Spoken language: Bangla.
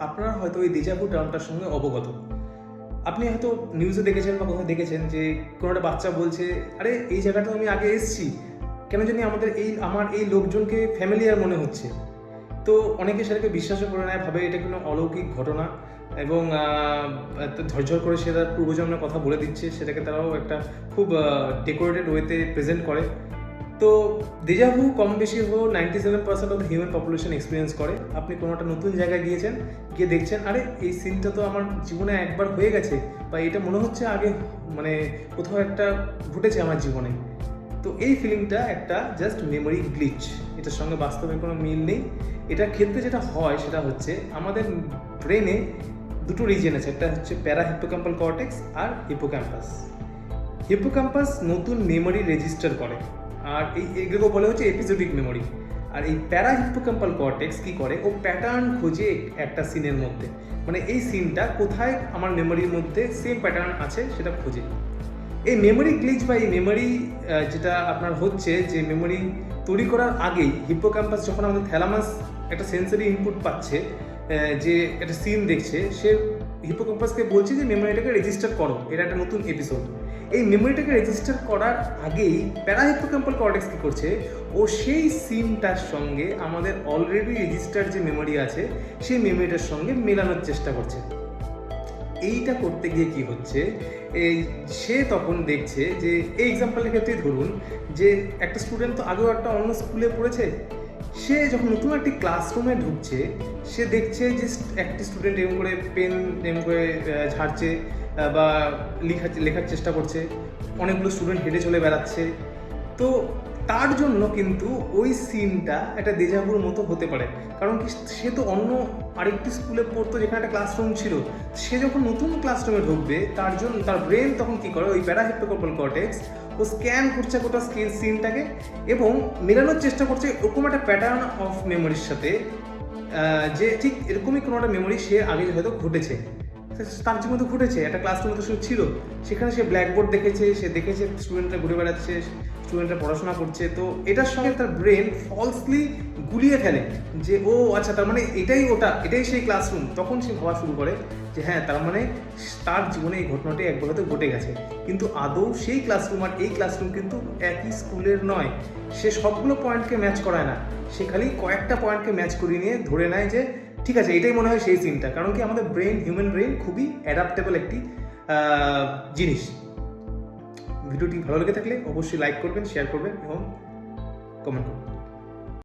আপনারা হয়তো এই দেজাভু টার্মটার সঙ্গে অবগত। আপনি হয়তো নিউজে দেখেছেন বা কোথাও দেখেছেন যে কোনো একটা বাচ্চা বলছে, আরে এই জায়গাটা আমি আগে এসেছি, কেন জানি আমার এই লোকজনকে ফ্যামিলিয়ার মনে হচ্ছে। তো অনেকে সেটাকে বিশ্বাসও করে নেয়, ভাবে এটা কোনো অলৌকিক ঘটনা এবং ঝরঝর করে সে তার পূর্বজন্মের কথা বলে দিচ্ছে, সেটাকে তারাও একটা খুব ডেকোরেটেড ওয়েতে প্রেজেন্ট করে। তো দেজাভু কম বেশি 97% of the human population experience করে। আপনি কোনো একটা নতুন জায়গায় গিয়েছেন, গিয়ে দেখছেন আরে এই সিনটা তো আমার জীবনে একবার হয়ে গেছে, বা এটা মনে হচ্ছে আগে মানে কোথাও একটা ঘটেছে আমার জীবনে। তো এই ফিলিংটা একটা জাস্ট মেমোরি গ্লিচ, এটার সঙ্গে বাস্তবে কোনো মিল নেই। এটার ক্ষেত্রে যেটা হয় সেটা হচ্ছে আমাদের ব্রেনে দুটো রিজিয়ন আছে, একটা হচ্ছে প্যারা হিপ্পোক্যাম্পাল কর্টেক্স আর হিপোক্যাম্পাস। হিপোক্যাম্পাস নতুন মেমোরি রেজিস্টার করে, আর এগুলো বলে হচ্ছে এপিসোডিক মেমোরি। আর এই প্যারা হিপ্পোক্যাম্পাল কর্টেক্স কী করে, ও প্যাটার্ন খোঁজে একটা সিনের মধ্যে, মানে এই সিনটা কোথায় আমার মেমোরির মধ্যে সেম প্যাটার্ন আছে সেটা খোঁজে। এই মেমোরি গ্লিচ বা এই মেমোরি যেটা আপনার হচ্ছে, যে মেমোরি তৈরি করার আগেই হিপ্পোক্যাম্পাস যখন আমাদের থ্যালামাস একটা সেন্সরি ইনপুট পাচ্ছে, যে একটা সিন দেখছে, সে হিপ্পোক্যাম্পাসকে বলছে যে মেমোরিটাকে রেজিস্টার করো, এটা একটা নতুন এপিসোড। এই মেমোরিটাকে রেজিস্টার করার আগেই প্যারা হিপ্পোক্যাম্পাল কর্টেক্স কী করছে, ও সেই সিনটার সঙ্গে আমাদের অলরেডি রেজিস্টার্ড যে মেমোরি আছে সেই মেমোরিটার সঙ্গে মেলানোর চেষ্টা করছে। এইটা করতে গিয়ে কি হচ্ছে, সে তখন দেখছে যে এই এক্সাম্পলের ক্ষেত্রেই ধরুন যে একটা স্টুডেন্ট তো আগেও একটা অন্য স্কুলে পড়েছে, সে যখন নতুন একটি ক্লাসরুমে ঢুকছে, সে দেখছে যে একটি স্টুডেন্ট এরকম করে পেন এরকম করে ঝাড়ছে বা লেখার চেষ্টা করছে, অনেকগুলো স্টুডেন্ট হেঁটে চলে বেড়াচ্ছে। তো তার জন্য কিন্তু ওই সিনটা একটা দেজাভুর মতো হতে পারে, কারণ কি সে তো অন্য আরেকটি স্কুলে পড়তো যেখানে একটা ক্লাসরুম ছিল। সে যখন নতুন ক্লাসরুমে ঢুকবে, তার জন্য তার ব্রেন তখন কী করে, ওই প্যারা হিপ্পোক্যাম্পাল কর্টেক্স ও স্ক্যান করছে গোটা সিনটাকে এবং মেলানোর চেষ্টা করছে ওরকম একটা প্যাটার্ন অফ মেমোরির সাথে, যে ঠিক এরকমই কোনো একটা মেমোরি সে আগে হয়তো ঘটেছে, তার জীবনে ঘটেছে, একটা ক্লাসরুমে তো সে ছিল, সেখানে সে ব্ল্যাকবোর্ড দেখেছে, সে দেখেছে স্টুডেন্টরা ঘুরে বেড়াচ্ছে, স্টুডেন্টরা পড়াশোনা করছে। তো এটার সঙ্গে তার ব্রেন ফলসলি গুলিয়ে ফেলে যে ও আচ্ছা, তার মানে এটাই সেই ক্লাসরুম। তখন সে ভাবা শুরু করে যে হ্যাঁ, তার মানে তার জীবনে এই ঘটনাটি একবার হয়তো ঘটে গেছে, কিন্তু আদৌ সেই ক্লাসরুম আর এই ক্লাসরুম কিন্তু একই স্কুলের নয়। সে সবগুলো পয়েন্টকে ম্যাচ করায় না, সে খালি কয়েকটা পয়েন্টকে ম্যাচ করিয়ে নিয়ে ধরে নেয় যে ঠিক আছে, এটাই মনে হয় সেই সিনটা। কারণ কি আমাদের হিউম্যান ব্রেন খুবই অ্যাডাপ্টেবল একটি জিনিস। ভিডিওটি ভালো লেগে থাকলে অবশ্যই লাইক করবেন, শেয়ার করবেন এবং কমেন্ট করবেন।